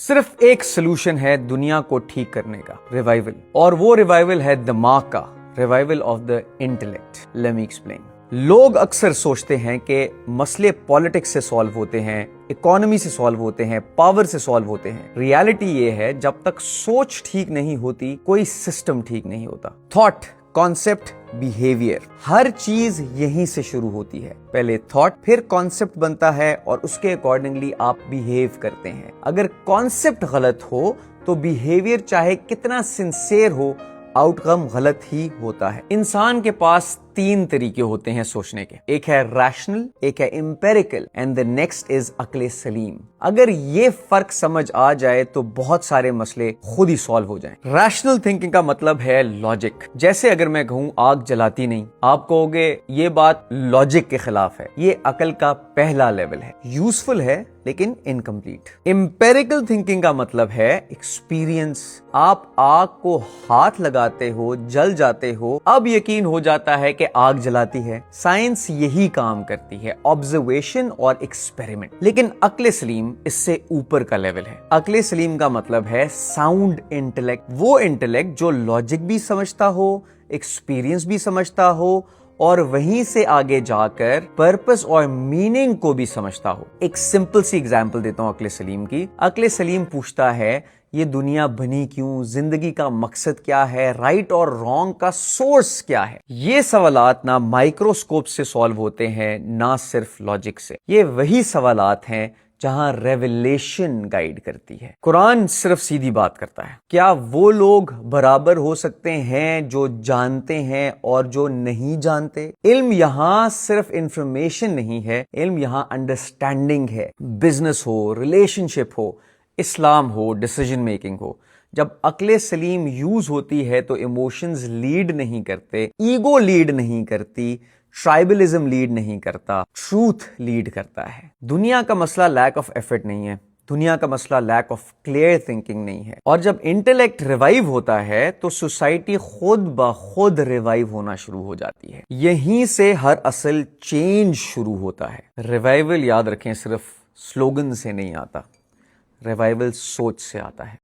صرف ایک سلوشن ہے دنیا کو ٹھیک کرنے کا، ریوائول، اور وہ ریوائول ہے دماغ کا، revival of the intellect. Let me explain. لوگ اکثر سوچتے ہیں کہ مسئلے پالیٹکس سے سالو ہوتے ہیں، اکانومی سے سالو ہوتے ہیں، پاور سے سالو ہوتے ہیں۔ ریالٹی یہ ہے جب تک سوچ ٹھیک نہیں ہوتی کوئی سسٹم ٹھیک نہیں ہوتا۔ تھاٹ، کانسیپٹ، بیہیویئر، ہر چیز یہیں سے شروع ہوتی ہے۔ پہلے تھاٹ، پھر کانسیپٹ بنتا ہے اور اس کے اکارڈنگلی آپ بیہیو کرتے ہیں۔ اگر کانسیپٹ غلط ہو تو بیہیویئر چاہے کتنا سنسیئر ہو، آؤٹ کم غلط ہی ہوتا ہے۔ انسان کے پاس تین طریقے ہوتے ہیں سوچنے کے، ایک ہے ریشنل، ایک ہے empirical, and the next is عقل سلیم۔ اگر یہ فرق سمجھ آ جائے تو بہت سارے مسئلے خود ہی سالو ہو جائیں۔ ریشنل تھنکنگ کا مطلب ہے لاجک۔ جیسے اگر میں کہوں آگ جلاتی نہیں، آپ کہو گے یہ بات لاجک کے خلاف ہے۔ یہ عقل کا پہلا لیول ہے، یوزفل ہے لیکن انکمپلیٹ۔ امپیریکل تھنکنگ کا مطلب ہے ایکسپیرینس۔ آپ آگ کو ہاتھ لگاتے ہو، جل جاتے ہو، اب یقین ہو جاتا ہے کہ آگ جلاتی ہے۔ سائنس یہی کام کرتی ہے، آبزرویشن اور ایکسپیریمنٹ۔ لیکن عقل سلیم اس سے اوپر کا لیول ہے۔ عقل سلیم کا مطلب ہے ساؤنڈ انٹلیکٹ، وہ انٹلیکٹ جو لاجک بھی سمجھتا ہو، ایکسپیرینس بھی سمجھتا ہو، اور وہیں سے آگے جا کر پرپس اور میننگ کو بھی سمجھتا ہو۔ ایک سمپل سی ایگزامپل دیتا ہوں عقل سلیم کی۔ عقل سلیم پوچھتا ہے یہ دنیا بنی کیوں، زندگی کا مقصد کیا ہے، رائٹ اور رانگ کا سورس کیا ہے۔ یہ سوالات نہ مائکروسکوپ سے سالو ہوتے ہیں، نہ صرف لاجک سے۔ یہ وہی سوالات ہیں جہاں ریویلیشن گائیڈ کرتی ہے۔ قرآن صرف سیدھی بات کرتا ہے۔ کیا وہ لوگ برابر ہو سکتے ہیں جو جانتے ہیں اور جو نہیں جانتے؟ علم یہاں صرف انفارمیشن نہیں ہے، علم یہاں انڈرسٹینڈنگ ہے۔ بزنس ہو، ریلیشن شپ ہو، اسلام ہو، ڈیسیژن میکنگ ہو، جب عقل سلیم یوز ہوتی ہے تو ایموشنز لیڈ نہیں کرتے، ایگو لیڈ نہیں کرتی، ٹرائبلزم لیڈ نہیں کرتا، ٹروتھ لیڈ کرتا ہے۔ دنیا کا مسئلہ لیک آف ایفرٹ نہیں ہے، دنیا کا مسئلہ لیک آف کلیئر تھنکنگ نہیں ہے۔ اور جب انٹلیکٹ ریوائیو ہوتا ہے تو سوسائٹی خود بخود ریوائیو ہونا شروع ہو جاتی ہے۔ یہیں سے ہر اصل چینج شروع ہوتا ہے۔ ریوائیول یاد رکھیں صرف سلوگن سے نہیں آتا، ریوائیول سوچ سے آتا ہے۔